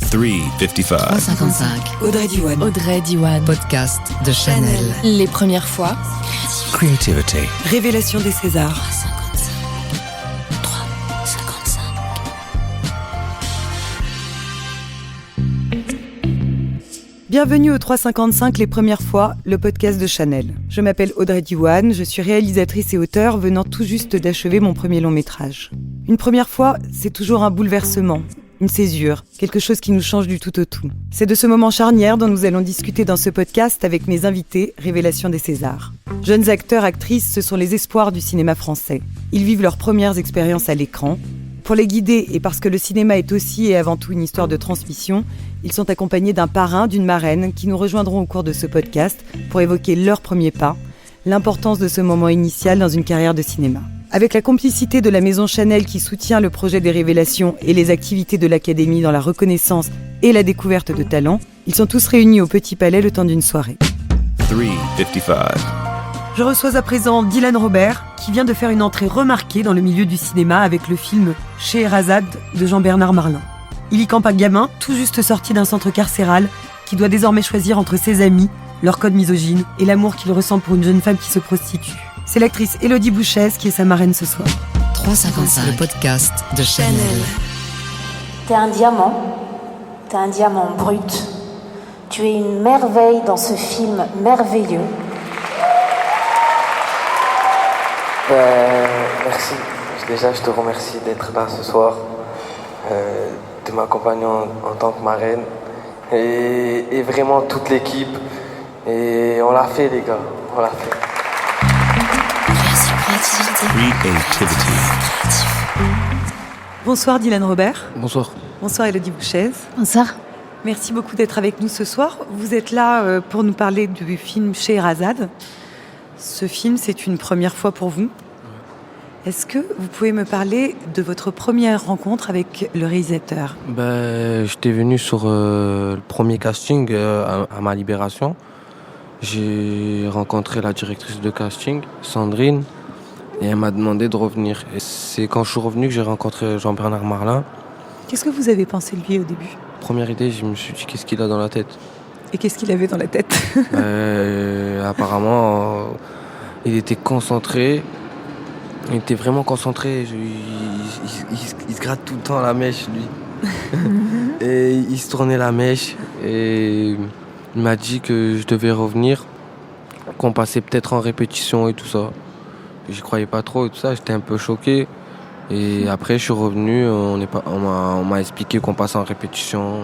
355. Audrey Diwan. Podcast de Chanel. Les premières fois. Creativity. Révélation des Césars. 355. Bienvenue au 355 Les premières fois, le podcast de Chanel. Je m'appelle Audrey Diwan, je suis réalisatrice et auteure venant tout juste d'achever mon premier long métrage. Une première fois, c'est toujours un bouleversement, une césure, quelque chose qui nous change du tout au tout. C'est de ce moment charnière dont nous allons discuter dans ce podcast avec mes invités, Révélation des Césars. Jeunes acteurs, actrices, ce sont les espoirs du cinéma français. Ils vivent leurs premières expériences à l'écran. Pour les guider, et parce que le cinéma est aussi et avant tout une histoire de transmission, ils sont accompagnés d'un parrain, d'une marraine, qui nous rejoindront au cours de ce podcast pour évoquer leurs premiers pas, l'importance de ce moment initial dans une carrière de cinéma. Avec la complicité de la maison Chanel qui soutient le projet des Révélations et les activités de l'Académie dans la reconnaissance et la découverte de talents, ils sont tous réunis au Petit Palais le temps d'une soirée. 355. Je reçois à présent Dylan Robert, qui vient de faire une entrée remarquée dans le milieu du cinéma avec le film Scheherazade de Jean-Bernard Marlin. Il y campe un gamin, tout juste sorti d'un centre carcéral, qui doit désormais choisir entre ses amis, leur code misogyne et l'amour qu'il ressent pour une jeune femme qui se prostitue. C'est l'actrice Élodie Bouchez qui est sa marraine ce soir. 355. Le podcast de Chanel. T'es un diamant brut. Tu es une merveille dans ce film merveilleux. Merci. Déjà, je te remercie d'être là ce soir, de m'accompagner en tant que marraine et vraiment toute l'équipe. Et on l'a fait, les gars. On l'a fait. Creativity. Bonsoir Dylan Robert. Bonsoir. Bonsoir Élodie Bouchez. Bonsoir. Merci beaucoup d'être avec nous ce soir. Vous êtes là pour nous parler du film Scheherazade. Ce film, c'est une première fois pour vous. Est-ce que vous pouvez me parler de votre première rencontre avec le réalisateur ? J'étais venu sur le premier casting à ma libération. J'ai rencontré la directrice de casting, Sandrine, et elle m'a demandé de revenir. Et c'est quand je suis revenu que j'ai rencontré Jean-Bernard Marlin. Qu'est-ce que vous avez pensé de lui au début ? Première idée, je me suis dit qu'est-ce qu'il a dans la tête. Et qu'est-ce qu'il avait dans la tête ? Apparemment, il était concentré. Il était vraiment concentré. Il se gratte tout le temps la mèche, lui. Et il se tournait la mèche. Et il m'a dit que je devais revenir, qu'on passait peut-être en répétition et tout ça. J'y croyais pas trop et tout ça. J'étais un peu choqué. Et après, je suis revenu. On m'a expliqué qu'on passait en répétition.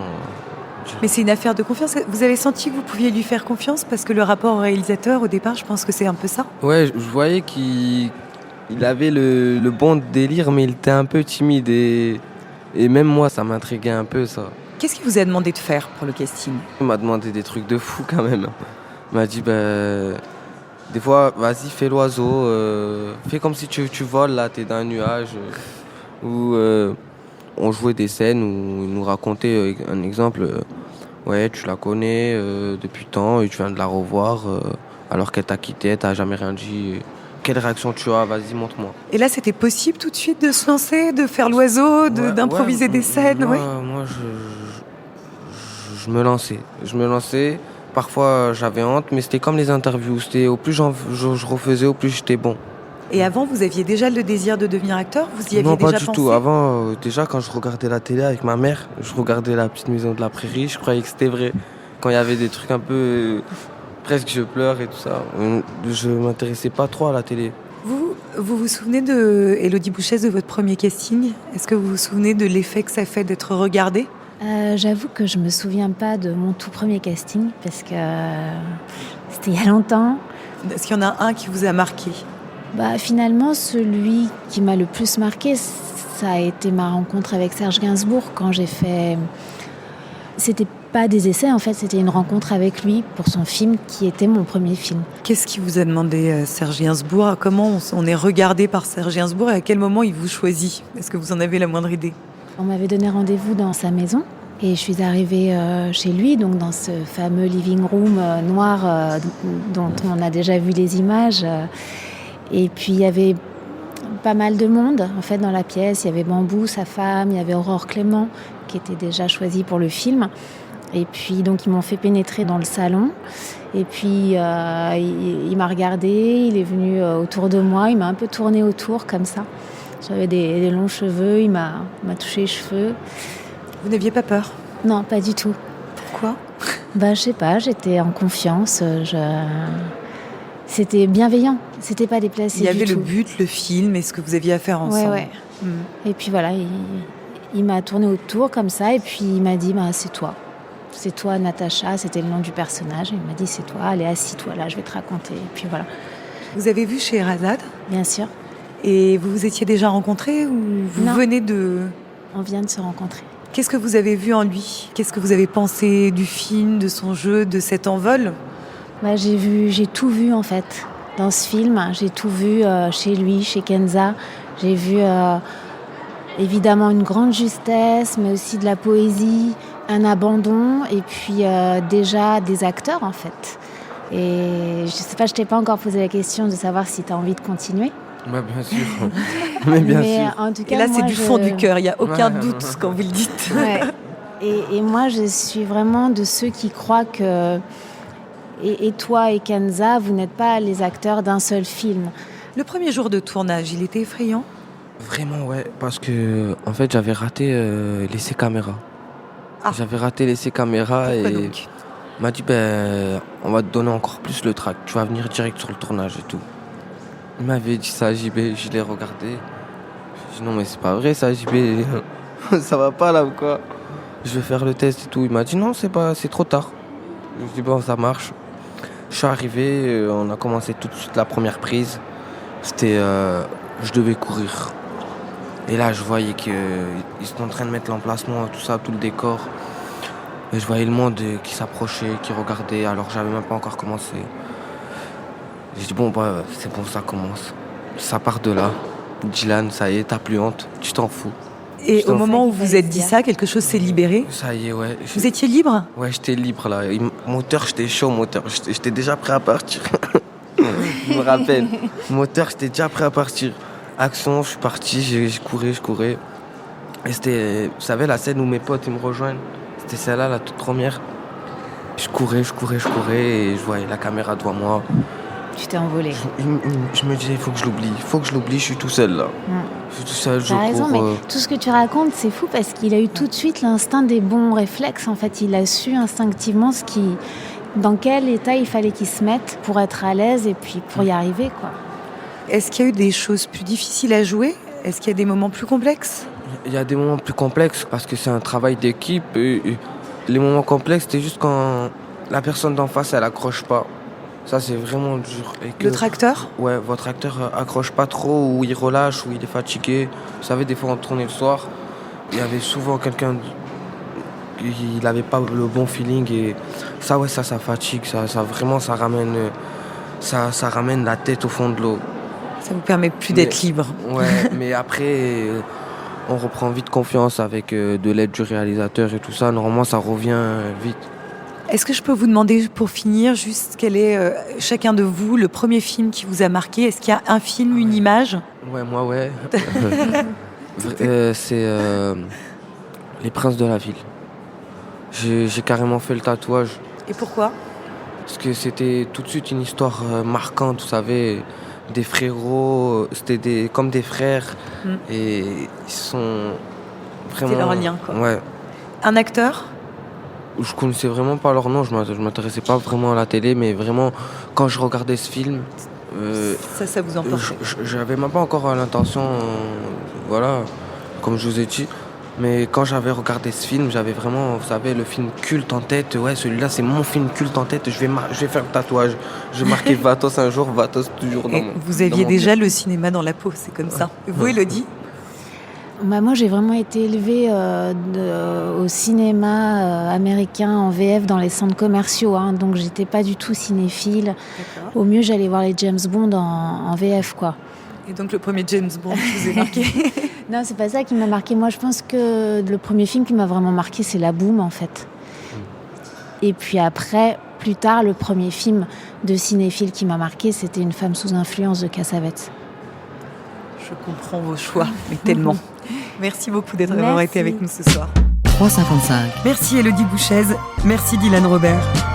Mais c'est une affaire de confiance. Vous avez senti que vous pouviez lui faire confiance parce que le rapport au réalisateur, au départ, je pense que c'est un peu ça. Ouais, je voyais qu'il avait le bon délire, mais il était un peu timide. Et même moi, ça m'intriguait un peu, ça. Qu'est-ce qu'il vous a demandé de faire pour le casting ? Il m'a demandé des trucs de fou, quand même. Il m'a dit, des fois, vas-y, fais l'oiseau. Fais comme si tu voles, là, t'es dans un nuage. Ou... on jouait des scènes où il nous racontait un exemple. Ouais, tu la connais depuis tant et tu viens de la revoir alors qu'elle t'a quitté, elle t'a jamais rien dit. Quelle réaction tu as ? Vas-y, montre-moi. Et là, c'était possible tout de suite de se lancer, de faire l'oiseau, d'improviser des scènes. Moi, je me lançais. Parfois, j'avais honte, mais c'était comme les interviews. C'était au plus je refaisais, au plus j'étais bon. Et avant, vous aviez déjà le désir de devenir acteur ? Vous y aviez non, déjà pas du pensé ? tout. Avant, déjà, quand je regardais la télé avec ma mère, je regardais La Petite Maison de la Prairie, je croyais que c'était vrai. Quand il y avait des trucs un peu... presque je pleure et tout ça. Je m'intéressais pas trop à la télé. Vous vous souvenez de Élodie Bouchez, de votre premier casting ? Est-ce que vous vous souvenez de l'effet que ça fait d'être regardé ? J'avoue que je me souviens pas de mon tout premier casting parce que c'était il y a longtemps. Est-ce qu'il y en a un qui vous a marqué ? Finalement, celui qui m'a le plus marqué, ça a été ma rencontre avec Serge Gainsbourg quand j'ai fait... C'était pas des essais, en fait, c'était une rencontre avec lui pour son film qui était mon premier film. Qu'est-ce qu'il vous a demandé, Serge Gainsbourg ? Comment on est regardé par Serge Gainsbourg et à quel moment il vous choisit ? Est-ce que vous en avez la moindre idée ? On m'avait donné rendez-vous dans sa maison et je suis arrivée chez lui, donc dans ce fameux living room noir dont on a déjà vu les images. Et puis il y avait pas mal de monde en fait dans la pièce. Il y avait Bambou, sa femme, il y avait Aurore Clément qui était déjà choisie pour le film. Et puis donc ils m'ont fait pénétrer dans le salon. Et puis il m'a regardé, il est venu autour de moi, il m'a un peu tourné autour comme ça. J'avais des longs cheveux, il m'a touché les cheveux. Vous n'aviez pas peur? Non, pas du tout. Pourquoi? Je sais pas, j'étais en confiance. C'était bienveillant, c'était pas déplacé du tout. Il y avait le but, le film et ce que vous aviez à faire ensemble. Ouais. Et puis voilà, il m'a tourné autour comme ça et puis il m'a dit c'est toi. C'est toi Natacha, c'était le nom du personnage. Et il m'a dit c'est toi, allez assis-toi là, je vais te raconter. Et puis voilà. Vous avez vu Scheherazade? Bien sûr. Et vous vous étiez déjà rencontrés ou vous Non. venez de... On vient de se rencontrer. Qu'est-ce que vous avez vu en lui? Qu'est-ce que vous avez pensé du film, de son jeu, de cet envol? J'ai tout vu en fait dans ce film. J'ai tout vu chez lui, chez Kenza. J'ai vu évidemment une grande justesse, mais aussi de la poésie, un abandon et puis déjà des acteurs en fait. Et je sais pas, je t'ai pas encore posé la question de savoir si tu as envie de continuer. Bien sûr. Mais bien sûr. En tout cas, Et là, moi, c'est du fond du cœur, il n'y a aucun doute quand vous le dites. Ouais. Et moi, je suis vraiment de ceux qui croient que... Et toi et Kenza, vous n'êtes pas les acteurs d'un seul film. Le premier jour de tournage, il était effrayant? Vraiment, ouais. Parce que, en fait, j'avais raté l'essai caméra. J'avais raté l'essai caméra. Pourquoi et donc? il m'a dit, on va te donner encore plus le track. Tu vas venir direct sur le tournage et tout. Il m'avait dit ça à JB, je l'ai regardé. J'ai dit non mais c'est pas vrai ça JB, ça va pas là ou quoi? Je vais faire le test et tout. Il m'a dit non c'est trop tard. Je lui ai dit bon ça marche. Je suis arrivé, on a commencé tout de suite la première prise. C'était, je devais courir. Et là je voyais qu'ils étaient en train de mettre l'emplacement, tout ça, tout le décor. Et je voyais le monde qui s'approchait, qui regardait alors que j'avais même pas encore commencé. J'ai dit c'est bon, ça commence. Ça part de là. Dylan, ça y est, t'as plus honte, tu t'en fous. Et au moment où vous êtes dit ça, quelque chose s'est libéré? Ça y est, ouais. Vous étiez libre? Ouais, j'étais libre là. Moteur, j'étais chaud, moteur. J'étais déjà prêt à partir. Je me rappelle. Moteur, j'étais déjà prêt à partir. Action, je suis parti, je courais. Et c'était, vous savez, la scène où mes potes ils me rejoignent. C'était celle-là, la toute première. Je courais et je voyais la caméra devant moi. Tu t'es envolé. Je me disais, il faut que je l'oublie, je suis tout seul là. Je suis tout seul, je cours. T'as raison, mais tout ce que tu racontes, c'est fou parce qu'il a eu tout de suite l'instinct des bons réflexes. En fait, il a su instinctivement dans quel état il fallait qu'il se mette pour être à l'aise et puis pour y arriver, quoi. Est-ce qu'il y a eu des choses plus difficiles à jouer? Est-ce qu'il y a des moments plus complexes? Il y a des moments plus complexes parce que c'est un travail d'équipe. Et les moments complexes, c'était juste quand la personne d'en face, elle accroche pas. Ça, c'est vraiment dur. Et que, le tracteur? Ouais, votre acteur accroche pas trop, ou il relâche, ou il est fatigué. Vous savez, des fois, on tournait le soir, il y avait souvent quelqu'un qui n'avait pas le bon feeling. Et ça, ouais, ça fatigue. Ça ramène la tête au fond de l'eau. Ça vous permet plus d'être libre. Ouais, mais après, on reprend vite confiance avec de l'aide du réalisateur et tout ça. Normalement, ça revient vite. Est-ce que je peux vous demander, pour finir, juste quel est, chacun de vous, le premier film qui vous a marqué? Est-ce qu'il y a un film, une image? Ouais, moi, ouais. C'est Les Princes de la Ville. J'ai carrément fait le tatouage. Et pourquoi? Parce que c'était tout de suite une histoire marquante, vous savez. Des frérots, c'était comme des frères. Et ils sont vraiment... C'était leur lien, quoi. Ouais. Un acteur? Je connaissais vraiment pas leur nom, je m'intéressais pas vraiment à la télé, mais vraiment, quand je regardais ce film... ça vous emportait. J'avais même pas encore l'intention, voilà, comme je vous ai dit. Mais quand j'avais regardé ce film, j'avais vraiment, vous savez, le film culte en tête. Ouais, celui-là, c'est mon film culte en tête. Je vais faire le tatouage. Je vais marquer Vatos un jour, Vatos toujours dans mon... Vous aviez déjà le cinéma dans la peau, c'est comme ça. Vous, Élodie? Moi, j'ai vraiment été élevée au cinéma américain en VF dans les centres commerciaux, hein, donc j'étais pas du tout cinéphile. D'accord. Au mieux, j'allais voir les James Bond en VF, quoi. Et donc le premier James Bond qui vous a marqué? Non, c'est pas ça qui m'a marqué. Moi, je pense que le premier film qui m'a vraiment marqué, c'est La Boum, en fait. Et puis après, plus tard, le premier film de cinéphile qui m'a marqué, c'était Une femme sous influence de Cassavetes. Je comprends vos choix, mais tellement. Merci beaucoup d'avoir été avec nous ce soir. 3,55. Merci Élodie Bouchez, merci Dylan Robert.